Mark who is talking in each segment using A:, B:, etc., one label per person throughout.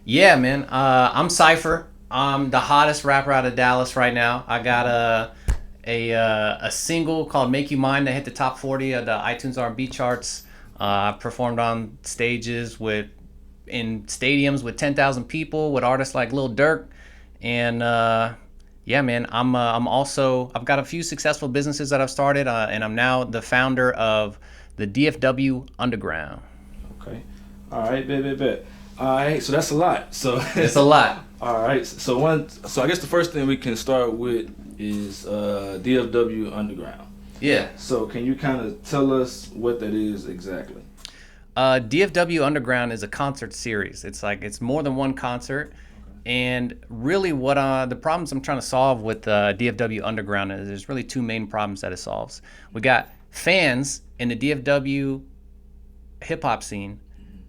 A: Yeah, man. I'm Cipher. I'm the hottest rapper out of Dallas right now. I got a single called "Make You Mine" that hit the top 40 of the iTunes R&B charts. I performed on stages with in stadiums with 10,000 people with artists like Lil Durk, and yeah, man. I'm also I've got a few successful businesses that I've started, and I'm now the founder of the DFW Underground.
B: Okay. All right, bet. All right, so that's a lot. So,
A: It's a lot.
B: all right. So I guess the first thing we can start with is DFW Underground.
A: Yeah.
B: So can you kind of tell us what that is exactly?
A: DFW Underground is a concert series. It's more than one concert, and really what the problems I'm trying to solve with DFW Underground is there's really two main problems that it solves. We got fans in the DFW hip hop scene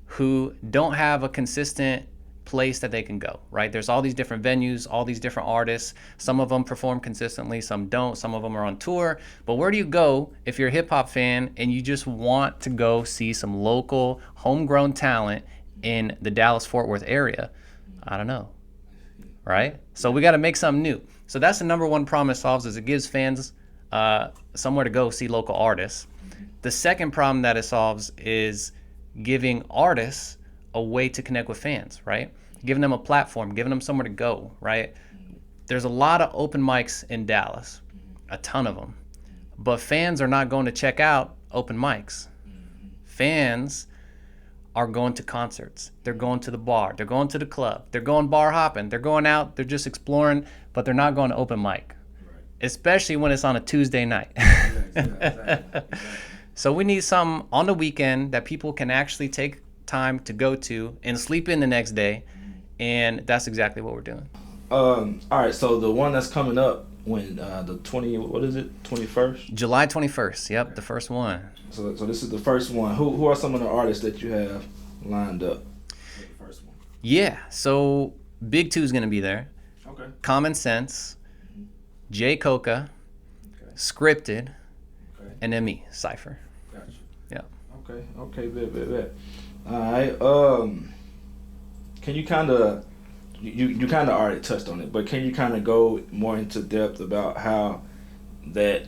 A: who don't have a consistent place that they can go, right? There's all these different venues, all these different artists. Some of them perform consistently, some don't. Some of them are on tour. But where do you go if you're a hip hop fan and you just want to go see some local, homegrown talent in the Dallas Fort Worth area? I don't know, right? So we got to make something new. So that's the number one problem it solves is it gives fans somewhere to go see local artists. The second problem that it solves is giving artists a way to connect with fans, right? Giving them a platform, giving them somewhere to go, right? There's a lot of open mics in Dallas, a ton of them. But fans are not going to check out open mics. Fans are going to concerts. They're going to the bar. They're going to the club. They're going bar hopping. They're going out. They're just exploring, but they're not going to open mic, especially when it's on a Tuesday night.
B: Exactly.
A: So we need something on the weekend that people can actually take time to go to and sleep in the next day, and that's exactly what we're doing.
B: All right. So the one that's coming up when the 20, what is it, 21st?
A: July 21st. Yep, the first one.
B: So this is the first one. Who are some of the artists that you have lined up? For the first one.
A: Yeah, so Big Two's gonna be there.
B: Okay.
A: Common Sense, Jay Coca,
B: Okay.
A: Scripted,
B: Okay.
A: and then me, Cipher.
B: Gotcha.
A: Yeah.
B: Okay. Bet. All right. Can you kind of you kind of already touched on it, but can you kind of go more into depth about how that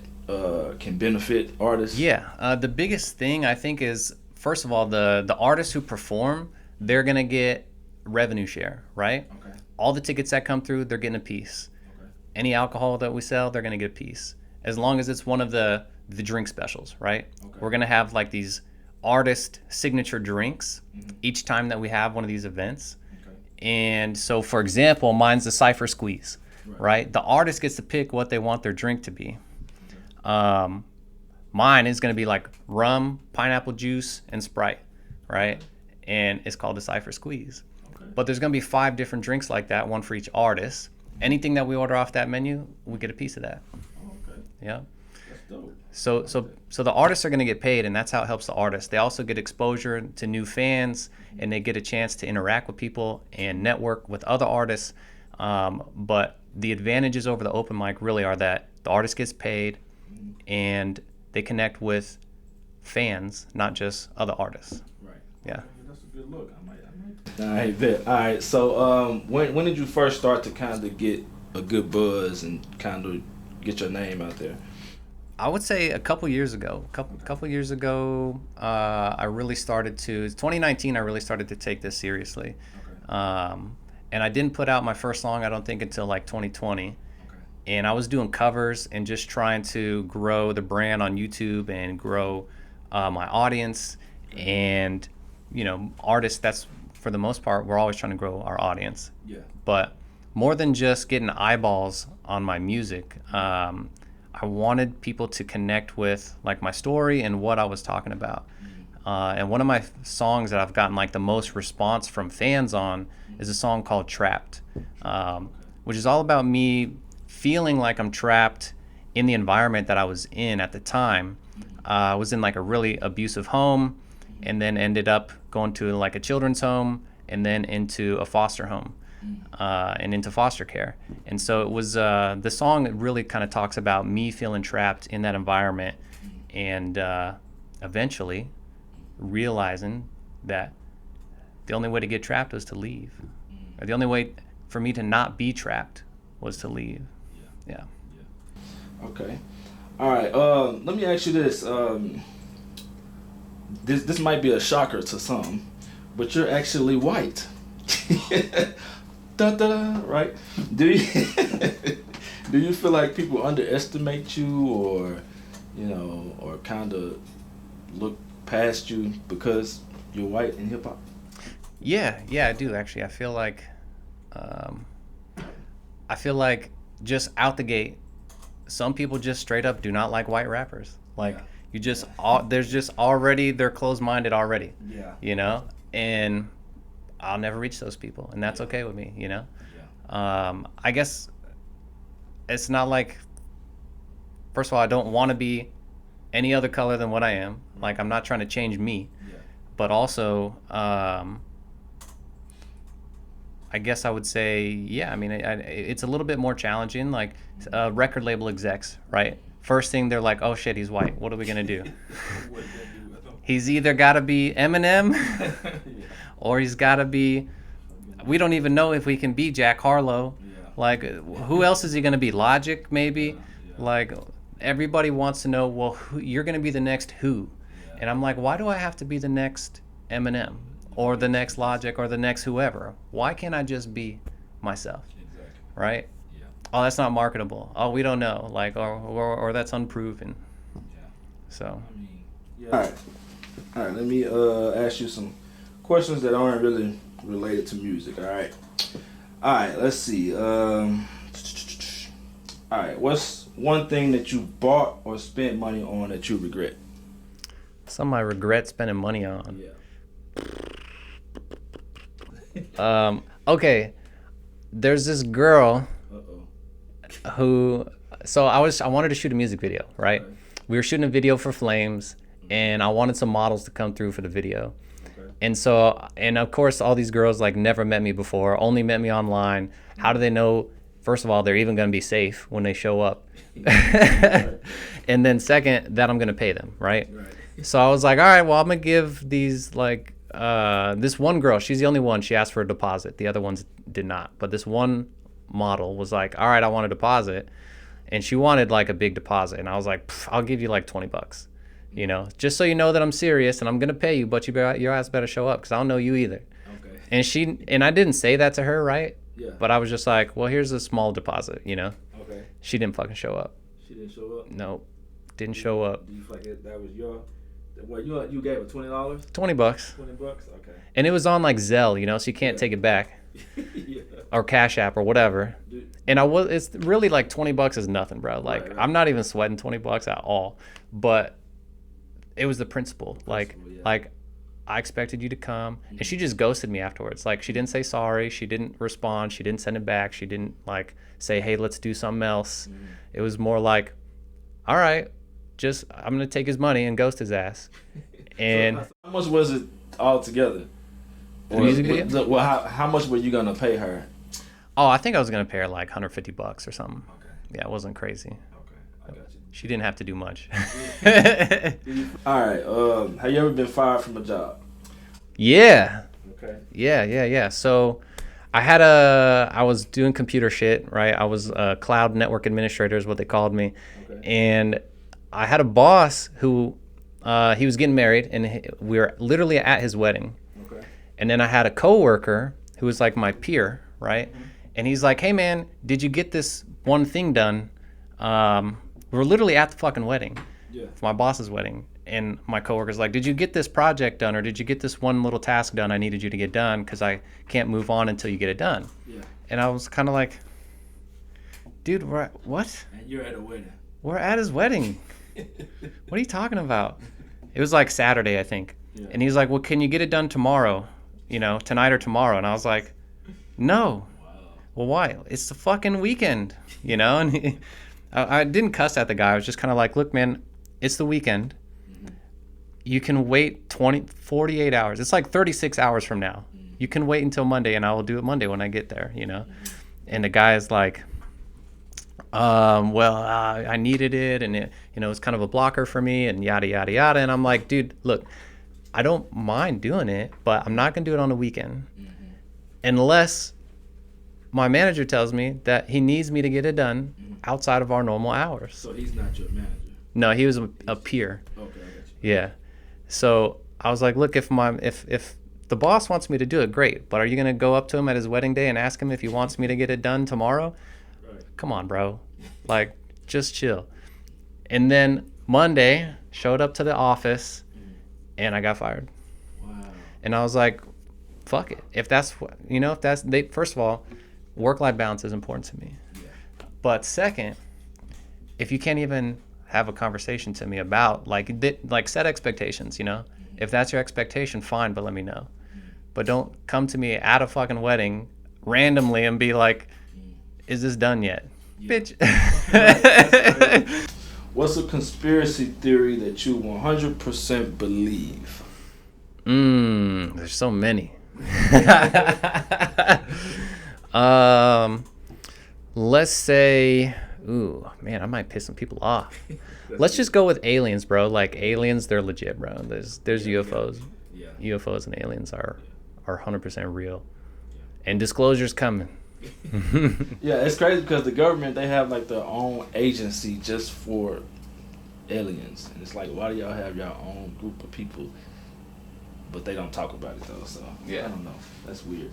B: can benefit artists?
A: Yeah, the biggest thing I think is first of all the artists who perform, they're gonna get revenue share, right?
B: Okay.
A: All the tickets that come through, they're getting a piece.
B: Okay.
A: Any alcohol that we sell, they're gonna get a piece. As long as it's one of the drink specials, right?
B: Okay.
A: We're gonna have like these artist signature drinks each time that we have one of these events.
B: Okay.
A: And so, for example, mine's the Cipher Squeeze, right? The artist gets to pick what they want their drink to be. Um, Mine is going to be like rum, pineapple juice, and Sprite, right? And it's called the Cipher Squeeze.
B: Okay.
A: But there's going to be 5 different drinks like that, one for each artist. Anything that we order off that menu, we get a piece of that.
B: Oh, okay.
A: Yeah.
B: That's dope.
A: So the artists are going to get paid, and that's how it helps the artists. They also get exposure to new fans, and they get a chance to interact with people and network with other artists. But the advantages over the open mic really are that the artist gets paid, and they connect with fans, not just other artists.
B: Right.
A: Yeah.
B: Okay, that's a good look. I might. All right, bet. All right. So, when did you first start to kind of get a good buzz and kind of get your name out there?
A: I would say a couple years ago. Couple years ago, I really started to. 2019, I really started to take this seriously,
B: Okay.
A: and I didn't put out my first song. I don't think until like 2020.
B: Okay.
A: And I was doing covers and just trying to grow the brand on YouTube and grow my audience. And artists. That's for the most part, we're always trying to grow our audience.
B: Yeah.
A: But more than just getting eyeballs on my music, I wanted people to connect with like my story and what I was talking about. And one of my songs that I've gotten like the most response from fans on is a song called Trapped, which is all about me feeling like I'm trapped in the environment that I was in at the time. I was in like a really abusive home, and then ended up going to like a children's home, and then into a foster home, and into foster care. And so it was the song really kind of talks about me feeling trapped in that environment, and eventually realizing that the only way to get trapped was to leave. The only way for me to not be trapped was to leave. Yeah.
B: Okay. All right. Let me ask you this. This might be a shocker to some, but you're actually white. Da, da, right? Do you do you feel like people underestimate you, or or kind of look past you because you're white in hip hop?
A: Yeah, I do actually. I feel like just out the gate, some people just straight up do not like white rappers. Like
B: Yeah.
A: there's just already they're closed-minded already.
B: Yeah.
A: And I'll never reach those people, and that's okay with me.
B: Yeah.
A: I guess it's not like. First of all, I don't want to be any other color than what I am. Like I'm not trying to change me,
B: Yeah.
A: but also. I guess I would say, yeah. I mean, it's a little bit more challenging. Like record label execs, right? First thing they're like, "Oh shit, he's white. What are we gonna do?"
B: What did they do?
A: He's either got to be Eminem,
B: Yeah.
A: or he's got to be. We don't even know if we can be Jack Harlow.
B: Yeah.
A: Like, who else is he gonna be? Logic, maybe.
B: Yeah.
A: Like, everybody wants to know. Well, you're gonna be the next who?
B: Yeah.
A: And I'm like, why do I have to be the next Eminem? Or the next Logic, or the next whoever. Why can't I just be myself?
B: Exactly.
A: Right?
B: Yeah.
A: Oh, that's not marketable. Oh, we don't know. Like, or that's unproven.
B: Yeah.
A: So.
B: I mean, yeah. All right. Let me ask you some questions that aren't really related to music. All right. Let's see. All right. What's one thing that you bought or spent money on that you regret?
A: Something I regret spending money on.
B: Yeah.
A: Okay. There's this girl
B: Uh-oh.
A: who. So I wanted to shoot a music video, right?
B: Okay.
A: We were shooting a video for Flames, and I wanted some models to come through for the video.
B: Okay.
A: And of course, all these girls like never met me before, only met me online. How do they know? First of all, they're even going to be safe when they show up. And then second, that I'm going to pay them, right?
B: Right.
A: So I was like, all right, well, I'm going to give these like, this one girl, she's the only one, she asked for a deposit. The other ones did not. But this one model was like, all right, I want a deposit. And she wanted like a big deposit. And I was like, I'll give you like $20, just so you know that I'm serious and I'm going to pay you, but your ass better show up because I don't know you either.
B: Okay.
A: And I didn't say that to her, right?
B: Yeah.
A: But I was just like, well, here's a small deposit,
B: Okay.
A: She didn't fucking show up.
B: She didn't show up.
A: Nope. Didn't show up.
B: Do you feel like that was your? What you gave her $20?
A: $20.
B: $20. Okay.
A: And it was on like Zelle, so you can't take it back.
B: Yeah.
A: Or Cash App or whatever.
B: Dude.
A: And it's really like $20 is nothing, bro. Like
B: Right.
A: I'm not even sweating $20 at all. But it was the principle. Like
B: Yeah.
A: I expected you to come, and she just ghosted me afterwards. Like she didn't say sorry, she didn't respond, she didn't send it back, she didn't like say, "Hey, let's do something else." It was more like, "All right, just I'm gonna take his money and ghost his ass." And
B: So how much was it all together?
A: The music video?
B: Well, how much were you gonna pay her?
A: oh, I think I was gonna pay her like $150 or something.
B: Okay.
A: Yeah, it wasn't crazy.
B: Okay. I got you.
A: She didn't have to do much.
B: All right. Have you ever been fired from a job?
A: Yeah.
B: Okay.
A: Yeah. So I was doing computer shit, right? I was a cloud network administrator is what they called me.
B: Okay.
A: And I had a boss who, he was getting married, and we were literally at his wedding.
B: Okay.
A: And then I had a coworker who was like my peer, right? And he's like, "Hey man, did you get this one thing done?" We were literally at the fucking wedding,
B: Yeah.
A: for my boss's wedding. And my coworker's like, "Did you get this project done, or did you get this one little task done I needed you to get done? Because I can't move on until you get it done."
B: Yeah.
A: And I was kind of like, "Dude, what?
B: And you're at a wedding.
A: We're at his wedding. What are you talking about?" It was like Saturday, I think.
B: Yeah.
A: And he's like, "Well, can you get it done tomorrow? Tonight or tomorrow?" And I was like, "No."
B: Wow.
A: Well, why? It's the fucking weekend, And I didn't cuss at the guy. I was just kind of like, "Look, man, it's the weekend. You can wait 48 hours. It's like 36 hours from now. You can wait until Monday, and I will do it Monday when I get there, And the guy is like, I needed it, and it's kind of a blocker for me, and yada, yada, yada. And I'm like, dude, look, I don't mind doing it, but I'm not going to do it on the weekend. Unless my manager tells me that he needs me to get it done outside of our normal hours.
B: So he's not your manager.
A: No, he was a peer.
B: Okay, I got you.
A: Yeah. So I was like, look, if the boss wants me to do it, great. But are you gonna go up to him at his wedding day and ask him if he wants me to get it done tomorrow?
B: Right.
A: Come on, bro. Like, just chill. And then Monday, showed up to the office, and I got fired.
B: Wow.
A: And I was like, fuck it. If that's what, if that's, first of all, work-life balance is important to me.
B: Yeah.
A: But second, if you can't even have a conversation to me about, like set expectations, If that's your expectation, fine, but let me know. But don't come to me at a fucking wedding randomly and be like, is this done yet? Yeah. Bitch.
B: What's a conspiracy theory that you 100% believe?
A: There's so many. Let's say, ooh, man, I might piss some people off. Let's just go with aliens, bro. Like, aliens, they're legit, bro. There's UFOs.
B: Yeah.
A: UFOs and aliens are 100% real. And disclosure's coming.
B: Yeah, it's crazy because the government, they have like their own agency just for aliens. And it's like, why do y'all have your own group of people? But they don't talk about it though, so yeah. I don't know. That's weird.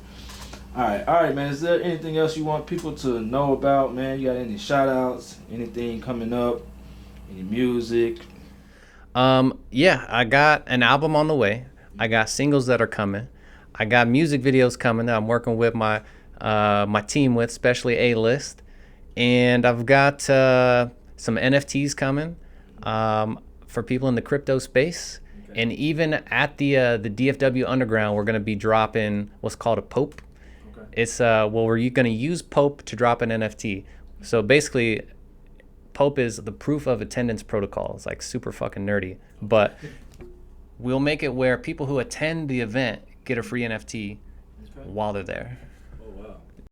B: All right, man. Is there anything else you want people to know about, man? You got any shout outs? Anything coming up? Any music?
A: Yeah, I got an album on the way. I got singles that are coming. I got music videos coming that I'm working with my team with, especially A-List. And I've got some NFTs coming for people in the crypto space. Okay. And even at the DFW Underground, we're going to be dropping what's called a Pope. Okay. It's we're going to use Pope to drop an NFT. So basically, Pope is the proof of attendance protocol. It's like super fucking nerdy. But we'll make it where people who attend the event get a free NFT while they're there.